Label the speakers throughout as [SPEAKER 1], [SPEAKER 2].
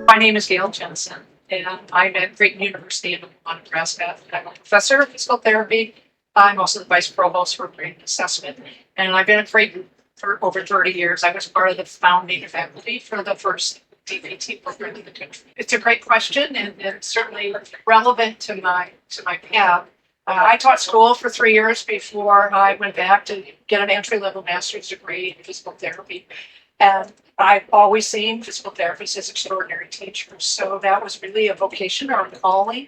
[SPEAKER 1] My name is Gail Jensen, and I'm at Creighton University in Omaha, Nebraska. I'm a professor of physical therapy. I'm also the vice provost for Creighton Assessment, and I've been at Creighton for over 30 years. I was part of the founding faculty for the first DPT program in the country. It's a great question, and certainly relevant to my path. I taught school for 3 years before I went back to get an entry-level master's degree in physical therapy. And I've always seen physical therapists as extraordinary teachers. So that was really a vocation or a calling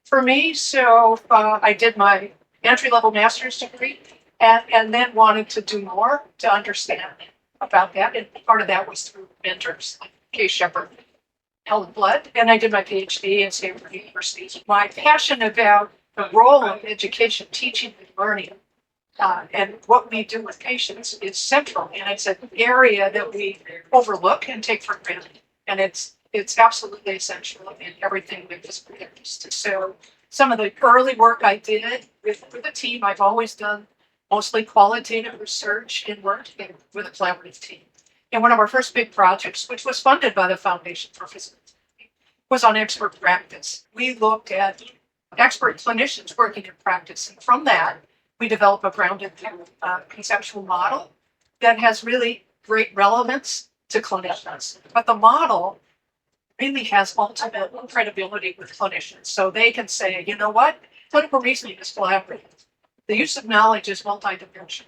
[SPEAKER 1] for me. So I did my entry-level master's degree and then wanted to do more to understand about that. And part of that was through mentors like Kay Shepard, Helen Blood, and I did my PhD at Stanford University. My passion about the role of education, teaching and learning, and what we do with patients is central, and it's an area that we overlook and take for granted. And it's absolutely essential in everything with physical therapists. So some of the early work I did with the team, I've always done mostly qualitative research and work with a collaborative team. And one of our first big projects, which was funded by the Foundation for Physical Therapy, was on expert practice. We looked at expert clinicians working in practice, and from that, we develop a grounded conceptual model that has really great relevance to clinicians. But the model really has ultimate credibility with clinicians. So they can say, you know what, clinical reasoning is collaborative. The use of knowledge is multidimensional.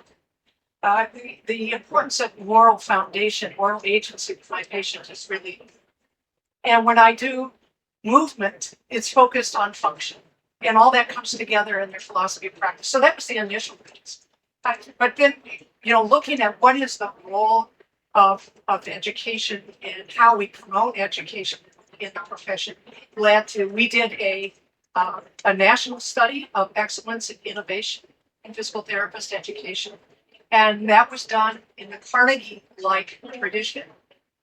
[SPEAKER 1] The importance of moral foundation, moral agency with my patient is really, and when I do movement, it's focused on function. And all that comes together in their philosophy of practice. So that was the initial piece. But then, looking at what is the role of education and how we promote education in the profession led to, we did a national study of excellence and innovation in physical therapist education. And that was done in the Carnegie-like tradition.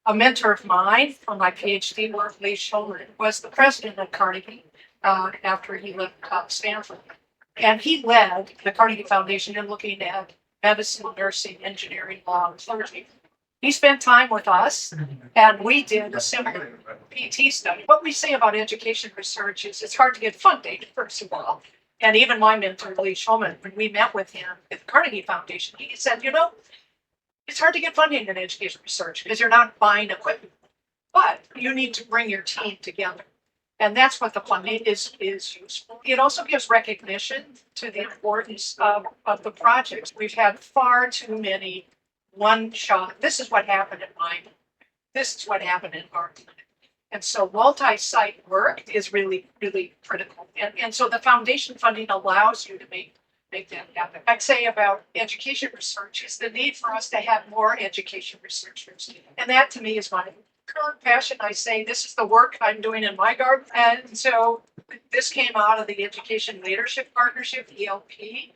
[SPEAKER 1] A mentor of mine from my PhD work, Lee Shulman, was the president of Carnegie after he left Stanford. And he led the Carnegie Foundation in looking at medicine, nursing, engineering, law, and clergy. He spent time with us, and we did a similar PT study. What we say about education research is it's hard to get funding, first of all. And even my mentor, Lee Shulman, when we met with him at the Carnegie Foundation, he said, it's hard to get funding in education research because you're not buying equipment, but you need to bring your team together. And that's what the funding is useful. It also gives recognition to the importance of the projects. We've had far too many one shot. This is what happened at mine. This is what happened in our clinic. And so multi-site work is really, really critical. And so the foundation funding allows you to make that happen. I'd say about education research is the need for us to have more education researchers. And that to me is my current passion. I say this is the work I'm doing in my garden. And so this came out of the Education Leadership Partnership, ELP,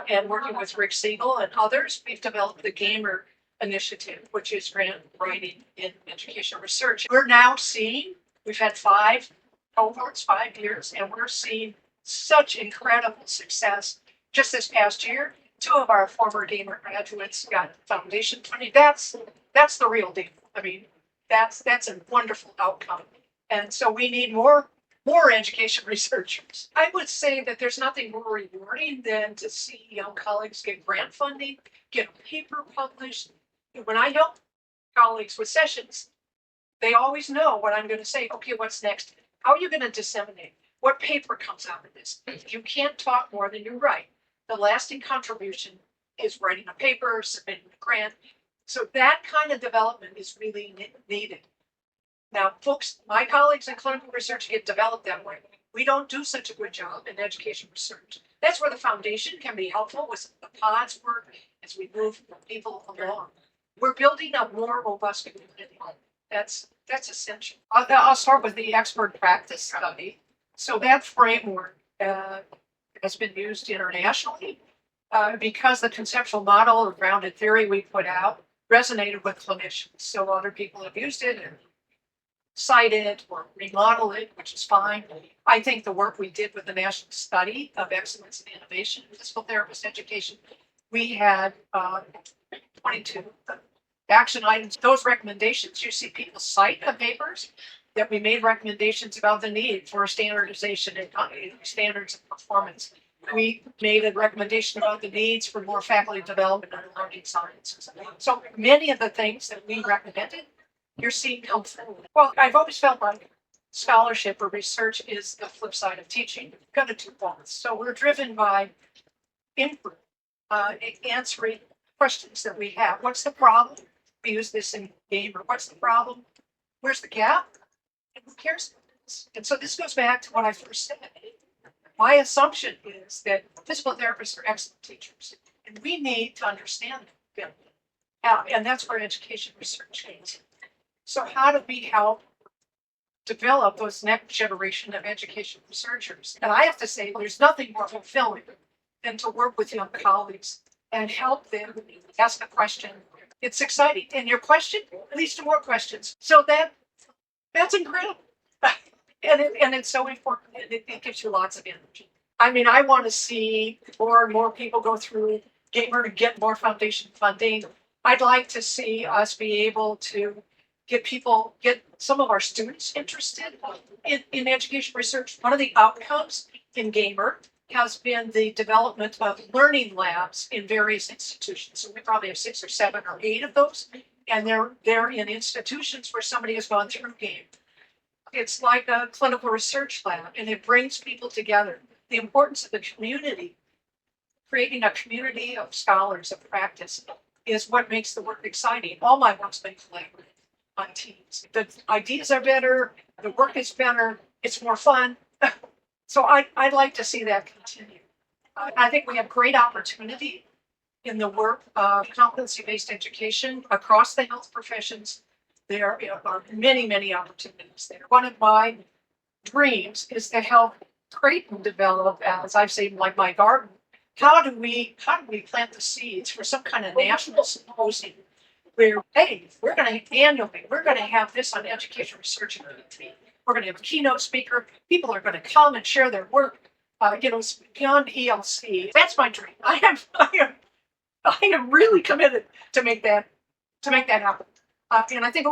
[SPEAKER 1] and working with Rick Siegel and others, we've developed the Gamer Initiative, which is grant writing in education research. We're now seeing, we've had 5 cohorts, 5 years, and we're seeing such incredible success. Just this past year, 2 of our former Gamer graduates got foundation funding. That's the real deal. I mean, that's a wonderful outcome. And so we need more education researchers. I would say that there's nothing more rewarding than to see young colleagues get grant funding, get a paper published. When I help colleagues with sessions, they always know what I'm going to say. Okay, what's next? How are you going to disseminate? What paper comes out of this? You can't talk more than you write. The lasting contribution is writing a paper, submitting a grant. So that kind of development is really needed. Now, folks, my colleagues in clinical research get developed that way. We don't do such a good job in education research. That's where the foundation can be helpful with the pods work as we move people along. We're building a more robust community. That's essential. I'll start with the expert practice study. So that framework has been used internationally because the conceptual model or grounded theory we put out resonated with clinicians. So other people have used it and cite it or remodel it, which is fine. I think the work we did with the National Study of Excellence and Innovation in Physical Therapist Education, we had 22 action items. Those recommendations, you see people cite the papers. that we made recommendations about the need for standardization and standards of performance. We made a recommendation about the needs for more faculty development and learning sciences. So many of the things that we recommended, you're seeing come forward. Well, I've always felt like scholarship or research is the flip side of teaching. You've got to do both. So we're driven by inquiry, answering questions that we have. What's the problem? We use this in game, or what's the problem? Where's the gap? And who cares about this? And so this goes back to what I first said. My assumption is that physical therapists are excellent teachers, and we need to understand them. And that's where education research comes in. So how do we help develop those next generation of education researchers? And I have to say, there's nothing more fulfilling than to work with young colleagues and help them ask a question. It's exciting. And your question leads to more questions. So that's incredible. And it's so important. It gives you lots of energy. I mean, I want to see more and more people go through Gamer to get more foundation funding. I'd like to see us be able to get some of our students interested in education research. One of the outcomes in Gamer has been the development of learning labs in various institutions. So we probably have 6 or 7 or 8 of those, and they're in institutions where somebody has gone through Gamer. It's like a clinical research lab, and it brings people together. The importance of the community, creating a community of scholars of practice, is what makes the work exciting. All my work's been collaborative on teams. The ideas are better, the work is better, it's more fun. So I'd like to see that continue. I think we have great opportunity in the work of competency-based education across the health professions. There are many, many opportunities there. One of my dreams is to help Creighton develop, as I've said, like my garden. How do we plant the seeds for some kind of national symposium where, hey, we're going to have this on education research and PhD. We're going to have a keynote speaker. People are going to come and share their work. Beyond ELC. That's my dream. I am really committed to make that happen. And I think